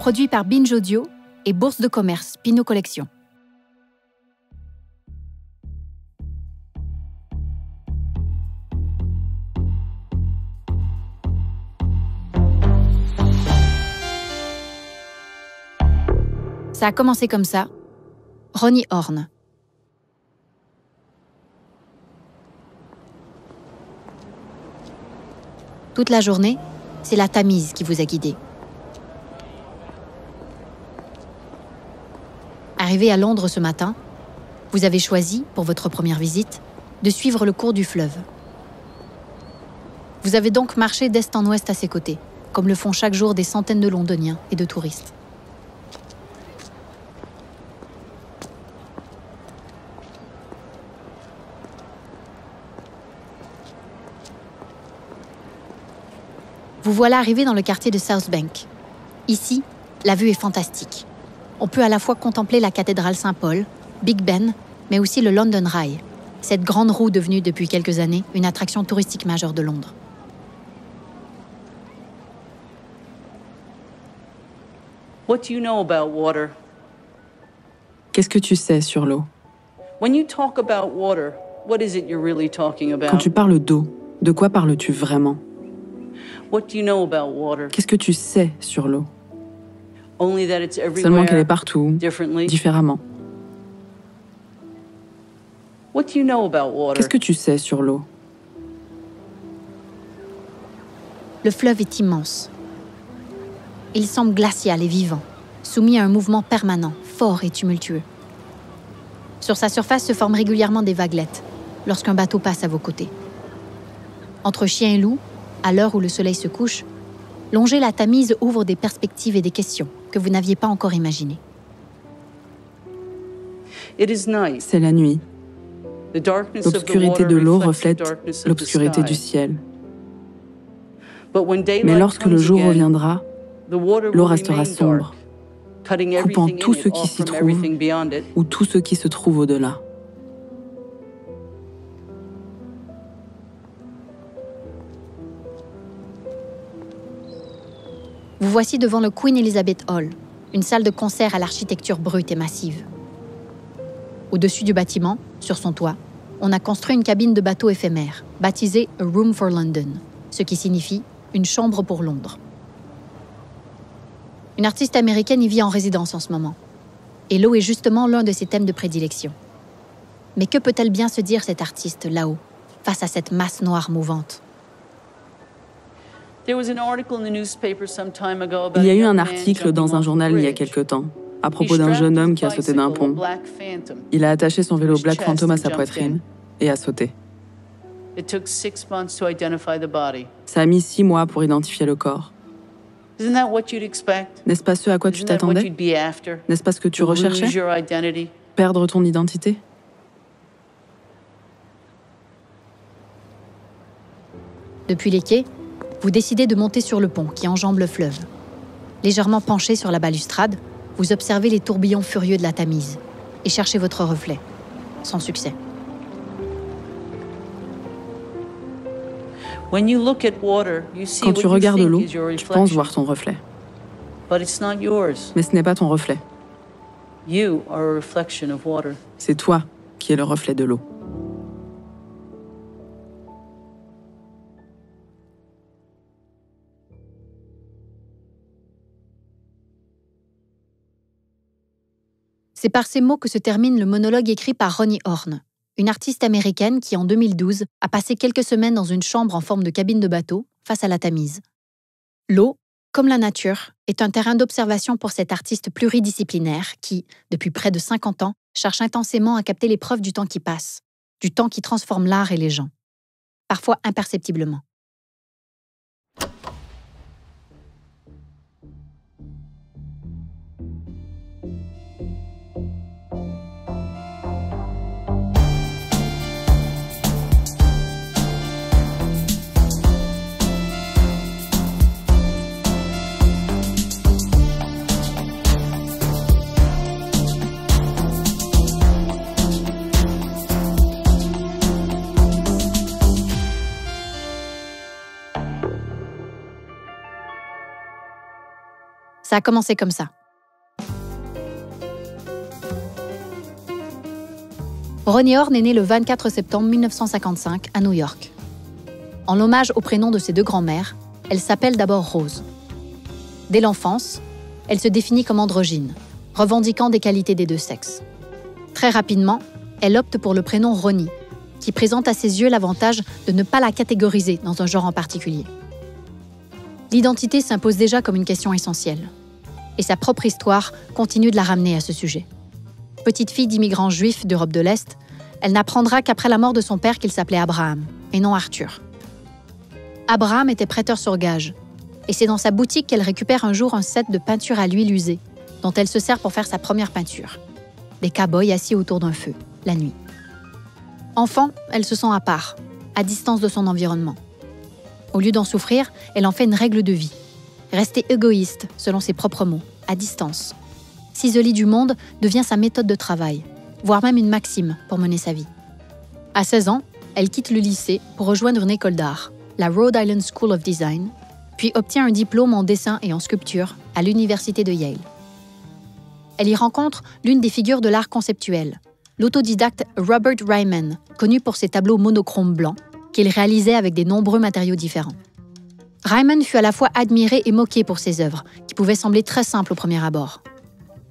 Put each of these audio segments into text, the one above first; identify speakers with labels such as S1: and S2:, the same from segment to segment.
S1: produit par Binge Audio et Bourse de commerce Pinot Collection. Ça a commencé comme ça. Ronnie Horn. Toute la journée, c'est la Tamise qui vous a guidé. Arrivé à Londres ce matin, vous avez choisi, pour votre première visite, de suivre le cours du fleuve. Vous avez donc marché d'est en ouest à ses côtés, comme le font chaque jour des centaines de Londoniens et de touristes. Vous voilà arrivé dans le quartier de South Bank. Ici, la vue est fantastique. On peut à la fois contempler la cathédrale Saint-Paul, Big Ben, mais aussi le London Eye, cette grande roue devenue depuis quelques années une attraction touristique majeure de Londres.
S2: What do you know about water?
S3: Qu'est-ce que tu sais sur l'eau?
S2: When you talk about water, what is it you're really talking about?
S3: Quand tu parles d'eau, de quoi parles-tu vraiment?
S2: What do you know about water?
S3: Qu'est-ce que tu sais sur l'eau?
S2: Only that it's everywhere.
S3: Seulement qu'elle est partout,
S2: Differently.
S3: différemment.
S2: What do you know about water?
S3: Qu'est-ce que tu sais sur l'eau?
S1: Le fleuve est immense. Il semble glacial et vivant, soumis à un mouvement permanent, fort et tumultueux. Sur sa surface se forment régulièrement des vaguelettes, lorsqu'un bateau passe à vos côtés. Entre chien et loup, à l'heure où le soleil se couche, longer la Tamise ouvre des perspectives et des questions que vous n'aviez pas encore imaginées.
S2: It is night.
S3: C'est la nuit.
S2: The darkness of the
S3: L'obscurité
S2: water
S3: de l'eau
S2: reflects the
S3: reflète
S2: darkness of the
S3: l'obscurité
S2: sky.
S3: du ciel.
S2: But when daylight
S3: Mais lorsque le
S2: comes
S3: jour
S2: again,
S3: reviendra,
S2: the water
S3: l'eau
S2: will
S3: restera
S2: remain
S3: sombre,
S2: dark, cutting
S3: coupant
S2: everything
S3: tout
S2: in
S3: ce
S2: it
S3: qui
S2: off
S3: s'y
S2: from
S3: trouve
S2: everything beyond it.
S3: ou tout ce qui se trouve au-delà.
S1: Vous voici devant le Queen Elizabeth Hall, une salle de concert à l'architecture brute et massive. Au-dessus du bâtiment, sur son toit, on a construit une cabine de bateau éphémère, baptisée A Room for London, ce qui signifie une chambre pour Londres. Une artiste américaine y vit en résidence en ce moment. Et l'eau est justement l'un de ses thèmes de prédilection. Mais que peut-elle bien se dire, cette artiste, là-haut, face à cette masse noire mouvante?
S2: There was an article in the newspaper some time ago about
S3: Il y a eu
S2: young
S3: un
S2: man
S3: article
S2: jumping
S3: dans un
S2: off a
S3: journal il y a
S2: bridge.
S3: quelque temps, à
S2: He
S3: propos d'un
S2: strapped
S3: jeune
S2: his
S3: homme qui a sauté d'un
S2: bicycle, a
S3: pont.
S2: Black Phantom.
S3: Il a attaché son vélo
S2: his
S3: Black
S2: chest
S3: Phantom à
S2: and
S3: sa
S2: jumped
S3: poitrine et a sauté.
S2: It took 6 months to identify the body.
S3: Ça a mis 6 mois pour identifier le corps.
S2: Isn't that what you'd expect?
S3: N'est-ce pas ce à quoi tu
S2: Isn't that what
S3: t'attendais?
S2: you'd be after?
S3: N'est-ce pas ce que tu
S2: To lose
S3: recherchais?
S2: your identity?
S3: Perdre ton identité?
S1: Depuis les quais, vous décidez de monter sur le pont qui enjambe le fleuve. Légèrement penché sur la balustrade, vous observez les tourbillons furieux de la Tamise et cherchez votre reflet. Sans succès.
S2: When you look at water, you see
S3: Quand
S2: what
S3: tu
S2: you
S3: regardes
S2: think
S3: l'eau,
S2: is your
S3: tu penses voir
S2: reflection,
S3: ton reflet.
S2: but it's not yours.
S3: Mais ce n'est pas ton reflet.
S2: You are a reflection of water.
S3: C'est toi qui es le reflet de l'eau.
S1: C'est par ces mots que se termine le monologue écrit par Ronnie Horn, une artiste américaine qui, en 2012, a passé quelques semaines dans une chambre en forme de cabine de bateau face à la Tamise. L'eau, comme la nature, est un terrain d'observation pour cette artiste pluridisciplinaire qui, depuis près de 50 ans, cherche intensément à capter les preuves du temps qui passe, du temps qui transforme l'art et les gens, parfois imperceptiblement. Ça a commencé comme ça. Ronnie Horn est née le 24 septembre 1955 à New York. En l'hommage au prénom de ses deux grands-mères, elle s'appelle d'abord Rose. Dès l'enfance, elle se définit comme androgyne, revendiquant des qualités des deux sexes. Très rapidement, elle opte pour le prénom Ronnie, qui présente à ses yeux l'avantage de ne pas la catégoriser dans un genre en particulier. L'identité s'impose déjà comme une question essentielle. Et sa propre histoire continue de la ramener à ce sujet. Petite fille d'immigrants juifs d'Europe de l'Est, elle n'apprendra qu'après la mort de son père qu'il s'appelait Abraham, et non Arthur. Abraham était prêteur sur gage, et c'est dans sa boutique qu'elle récupère un jour un set de peinture à l'huile usée, dont elle se sert pour faire sa première peinture. Des cow-boys assis autour d'un feu, la nuit. Enfant, elle se sent à part, à distance de son environnement. Au lieu d'en souffrir, elle en fait une règle de vie. Rester égoïste, selon ses propres mots, à distance. S'isoler du monde devient sa méthode de travail, voire même une maxime pour mener sa vie. À 16 ans, elle quitte le lycée pour rejoindre une école d'art, la Rhode Island School of Design, puis obtient un diplôme en dessin et en sculpture à l'université de Yale. Elle y rencontre l'une des figures de l'art conceptuel, l'autodidacte Robert Ryman, connu pour ses tableaux monochromes blancs, qu'il réalisait avec de nombreux matériaux différents. Ryman fut à la fois admiré et moqué pour ses œuvres, qui pouvaient sembler très simples au premier abord.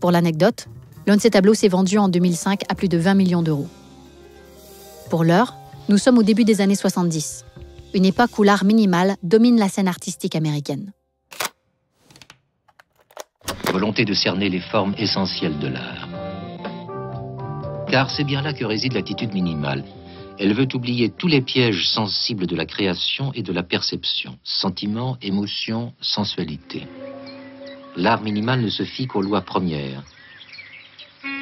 S1: Pour l'anecdote, l'un de ses tableaux s'est vendu en 2005 à plus de 20 millions d'euros. Pour l'heure, nous sommes au début des années 70, une époque où l'art minimal domine la scène artistique américaine.
S4: Volonté de cerner les formes essentielles de l'art. Car c'est bien là que réside l'attitude minimale. Elle veut oublier tous les pièges sensibles de la création et de la perception. Sentiments, émotions, sensualité. L'art minimal ne se fie qu'aux lois premières.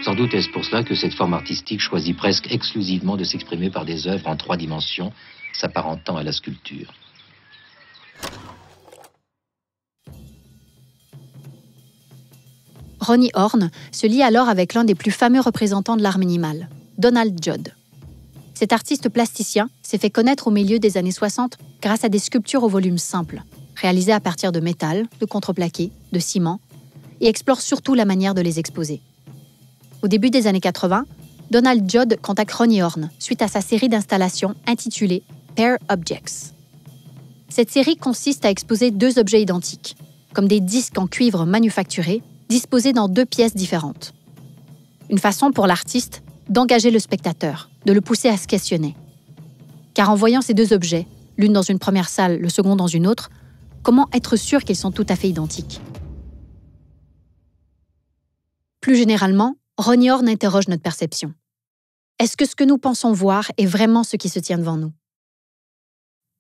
S4: Sans doute est-ce pour cela que cette forme artistique choisit presque exclusivement de s'exprimer par des œuvres en 3 dimensions, s'apparentant à la sculpture.
S1: Ronnie Horn se lie alors avec l'un des plus fameux représentants de l'art minimal, Donald Judd. Cet artiste plasticien s'est fait connaître au milieu des années 60 grâce à des sculptures au volume simple, réalisées à partir de métal, de contreplaqué, de ciment, et explore surtout la manière de les exposer. Au début des années 80, Donald Judd contacte Ronnie Horn suite à sa série d'installations intitulée Pair Objects. Cette série consiste à exposer 2 objets identiques, comme des disques en cuivre manufacturés, disposés dans 2 pièces différentes. Une façon pour l'artiste d'engager le spectateur, de le pousser à se questionner. Car en voyant ces 2 objets, l'une dans une première salle, le second dans une autre, comment être sûr qu'ils sont tout à fait identiques? Plus généralement, Ronnie Horn interroge notre perception. Est-ce que ce que nous pensons voir est vraiment ce qui se tient devant nous?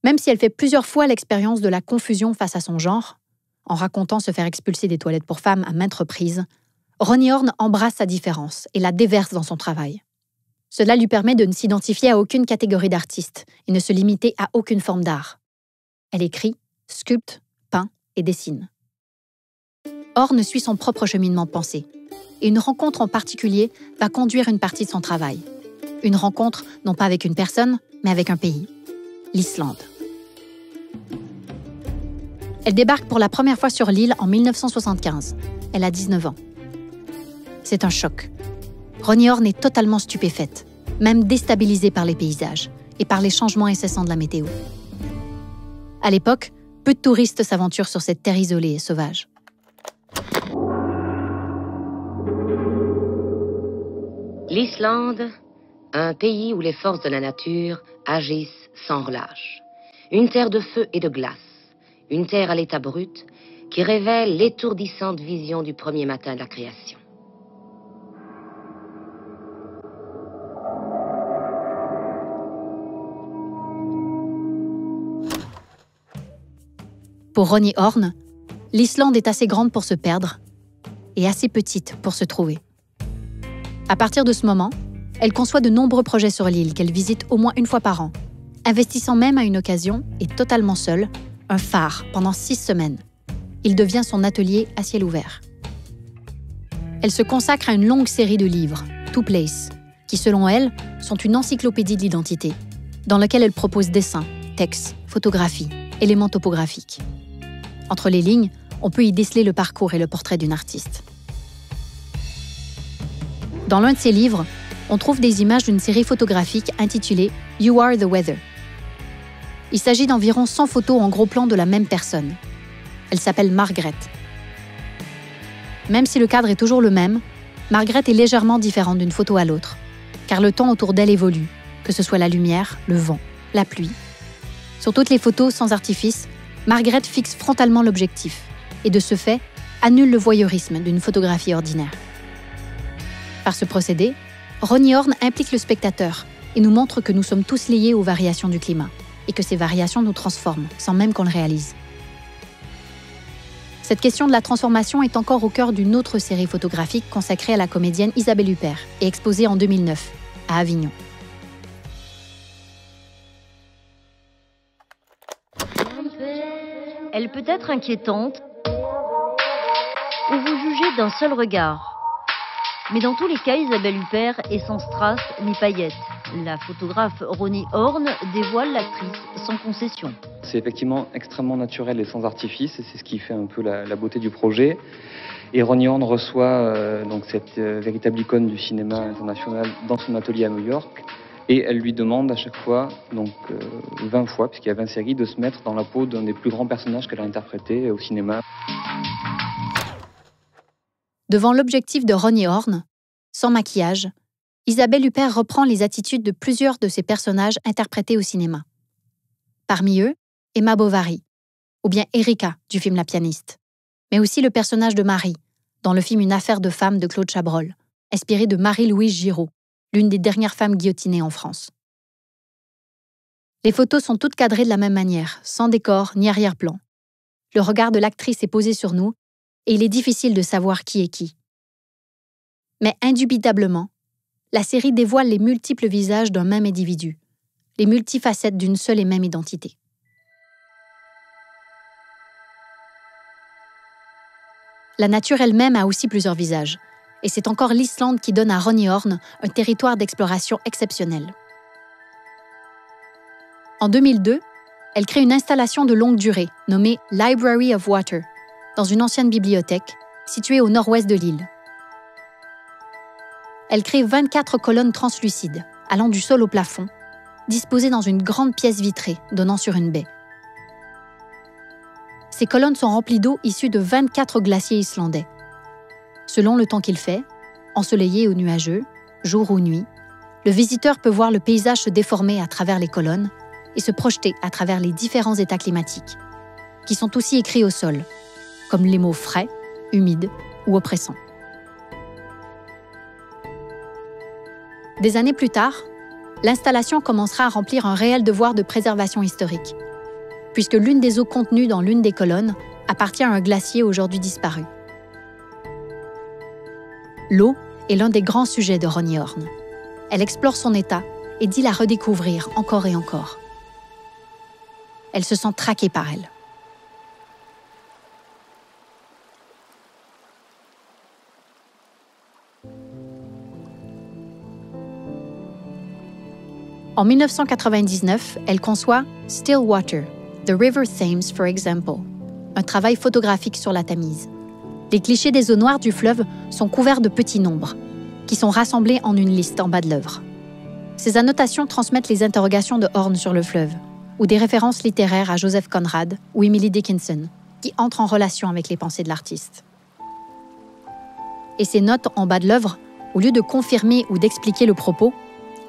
S1: Même si elle fait plusieurs fois l'expérience de la confusion face à son genre, en racontant se faire expulser des toilettes pour femmes à maintes reprises, Ronnie Horn embrasse sa différence et la déverse dans son travail. Cela lui permet de ne s'identifier à aucune catégorie d'artiste et ne se limiter à aucune forme d'art. Elle écrit, sculpte, peint et dessine. Horn suit son propre cheminement de pensée, et une rencontre en particulier va conduire une partie de son travail. Une rencontre non pas avec une personne, mais avec un pays, l'Islande. Elle débarque pour la première fois sur l'île en 1975. Elle a 19 ans. C'est un choc. Ronnie Horn est totalement stupéfaite, même déstabilisée par les paysages et par les changements incessants de la météo. À l'époque, peu de touristes s'aventurent sur cette terre isolée et sauvage.
S5: L'Islande, un pays où les forces de la nature agissent sans relâche. Une terre de feu et de glace, une terre à l'état brut qui révèle l'étourdissante vision du premier matin de la création.
S1: Pour Ronnie Horn, l'Islande est assez grande pour se perdre et assez petite pour se trouver. À partir de ce moment, elle conçoit de nombreux projets sur l'île qu'elle visite au moins une fois par an, investissant même à une occasion, et totalement seule, un phare pendant 6 semaines. Il devient son atelier à ciel ouvert. Elle se consacre à une longue série de livres, To Place, qui selon elle sont une encyclopédie de l'identité, dans laquelle elle propose dessins, textes, photographies, éléments topographiques. Entre les lignes, on peut y déceler le parcours et le portrait d'une artiste. Dans l'un de ses livres, on trouve des images d'une série photographique intitulée « You Are the Weather ». Il s'agit d'environ 100 photos en gros plan de la même personne. Elle s'appelle Margaret. Même si le cadre est toujours le même, Margaret est légèrement différente d'une photo à l'autre, car le temps autour d'elle évolue, que ce soit la lumière, le vent, la pluie. Sur toutes les photos sans artifice, Margaret fixe frontalement l'objectif et de ce fait, annule le voyeurisme d'une photographie ordinaire. Par ce procédé, Ronnie Horn implique le spectateur et nous montre que nous sommes tous liés aux variations du climat et que ces variations nous transforment sans même qu'on le réalise. Cette question de la transformation est encore au cœur d'une autre série photographique consacrée à la comédienne Isabelle Huppert et exposée en 2009 à Avignon.
S6: Elle peut être inquiétante ou vous jugez d'un seul regard. Mais dans tous les cas, Isabelle Huppert est sans strass ni paillettes. La photographe Ronnie Horn dévoile l'actrice sans concession.
S7: C'est effectivement extrêmement naturel et sans artifice, et c'est ce qui fait un peu la beauté du projet. Et Ronnie Horn reçoit donc cette véritable icône du cinéma international dans son atelier à New York. Et elle lui demande à chaque fois, donc 20 fois, puisqu'il y a 20 séries, de se mettre dans la peau d'un des plus grands personnages qu'elle a interprété au cinéma.
S1: Devant l'objectif de Ronnie Horn, sans maquillage, Isabelle Huppert reprend les attitudes de plusieurs de ses personnages interprétés au cinéma. Parmi eux, Emma Bovary, ou bien Erika du film La pianiste, mais aussi le personnage de Marie, dans le film Une affaire de femme de Claude Chabrol, inspiré de Marie-Louise Giraud, l'une des dernières femmes guillotinées en France. Les photos sont toutes cadrées de la même manière, sans décor ni arrière-plan. Le regard de l'actrice est posé sur nous, et il est difficile de savoir qui est qui. Mais indubitablement, la série dévoile les multiples visages d'un même individu, les multifacettes d'une seule et même identité. La nature elle-même a aussi plusieurs visages, et c'est encore l'Islande qui donne à Ronnie Horn un territoire d'exploration exceptionnel. En 2002, elle crée une installation de longue durée nommée Library of Water, dans une ancienne bibliothèque située au nord-ouest de l'île. Elle crée 24 colonnes translucides, allant du sol au plafond, disposées dans une grande pièce vitrée donnant sur une baie. Ces colonnes sont remplies d'eau issue de 24 glaciers islandais. Selon le temps qu'il fait, ensoleillé ou nuageux, jour ou nuit, le visiteur peut voir le paysage se déformer à travers les colonnes et se projeter à travers les différents états climatiques, qui sont aussi écrits au sol, comme les mots frais, humides ou oppressants. Des années plus tard, l'installation commencera à remplir un réel devoir de préservation historique, puisque l'une des eaux contenues dans l'une des colonnes appartient à un glacier aujourd'hui disparu. L'eau est l'un des grands sujets de Ronnie Horn. Elle explore son état et dit la redécouvrir encore et encore. Elle se sent traquée par elle. En 1999, elle conçoit Still Water, The River Thames for Example, un travail photographique sur la Tamise. Les clichés des eaux noires du fleuve sont couverts de petits nombres, qui sont rassemblés en une liste en bas de l'œuvre. Ces annotations transmettent les interrogations de Horn sur le fleuve, ou des références littéraires à Joseph Conrad ou Emily Dickinson, qui entrent en relation avec les pensées de l'artiste. Et ces notes en bas de l'œuvre, au lieu de confirmer ou d'expliquer le propos,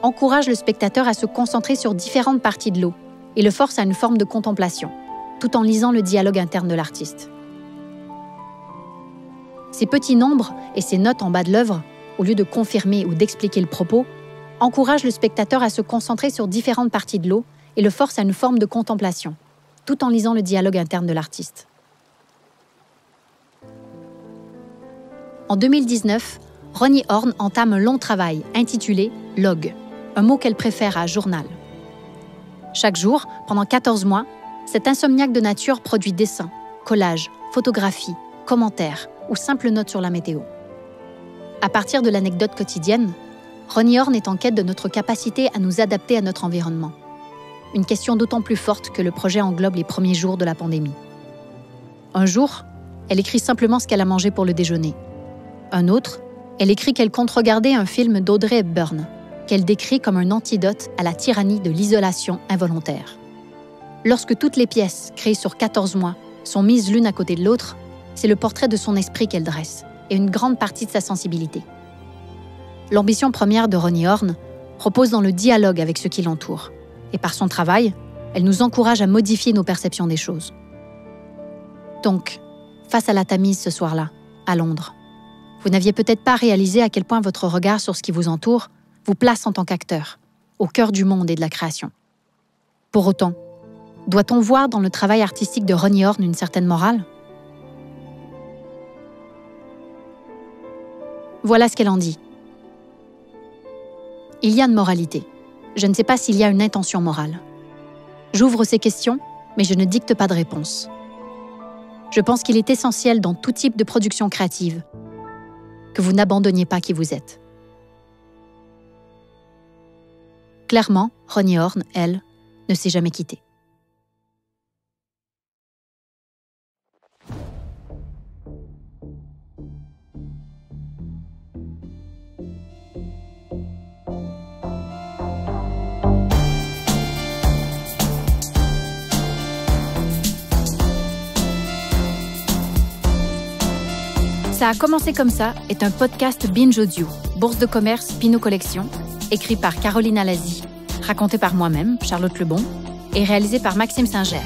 S1: encouragent le spectateur à se concentrer sur différentes parties de l'eau et le force à une forme de contemplation, tout en lisant le dialogue interne de l'artiste. Ces petits nombres et ces notes en bas de l'œuvre, au lieu de confirmer ou d'expliquer le propos, encouragent le spectateur à se concentrer sur différentes parties de l'eau et le force à une forme de contemplation, tout en lisant le dialogue interne de l'artiste. En 2019, Ronnie Horn entame un long travail intitulé « Log », un mot qu'elle préfère à « journal ». Chaque jour, pendant 14 mois, cette insomniaque de nature produit dessins, collages, photographies, commentaires ou simples notes sur la météo. À partir de l'anecdote quotidienne, Ronnie Horn est en quête de notre capacité à nous adapter à notre environnement. Une question d'autant plus forte que le projet englobe les premiers jours de la pandémie. Un jour, elle écrit simplement ce qu'elle a mangé pour le déjeuner. Un autre, elle écrit qu'elle compte regarder un film d'Audrey Hepburn, qu'elle décrit comme un antidote à la tyrannie de l'isolation involontaire. Lorsque toutes les pièces, créées sur 14 mois, sont mises l'une à côté de l'autre, c'est le portrait de son esprit qu'elle dresse, et une grande partie de sa sensibilité. L'ambition première de Roni Horn repose dans le dialogue avec ceux qui l'entourent, et par son travail, elle nous encourage à modifier nos perceptions des choses. Donc, face à la Tamise ce soir-là, à Londres, vous n'aviez peut-être pas réalisé à quel point votre regard sur ce qui vous entoure vous place en tant qu'acteur, au cœur du monde et de la création. Pour autant, doit-on voir dans le travail artistique de Roni Horn une certaine morale ? Voilà ce qu'elle en dit. Il y a une moralité. Je ne sais pas s'il y a une intention morale. J'ouvre ces questions, mais je ne dicte pas de réponse. Je pense qu'il est essentiel dans tout type de production créative que vous n'abandonniez pas qui vous êtes. Clairement, Roni Horn, elle, ne s'est jamais quittée. Ça a commencé comme ça est un podcast Binge Audio, Bourse de commerce Pinot Collection, écrit par Caroline Alazi, raconté par moi-même, Charlotte Lebon, et réalisé par Maxime Singer.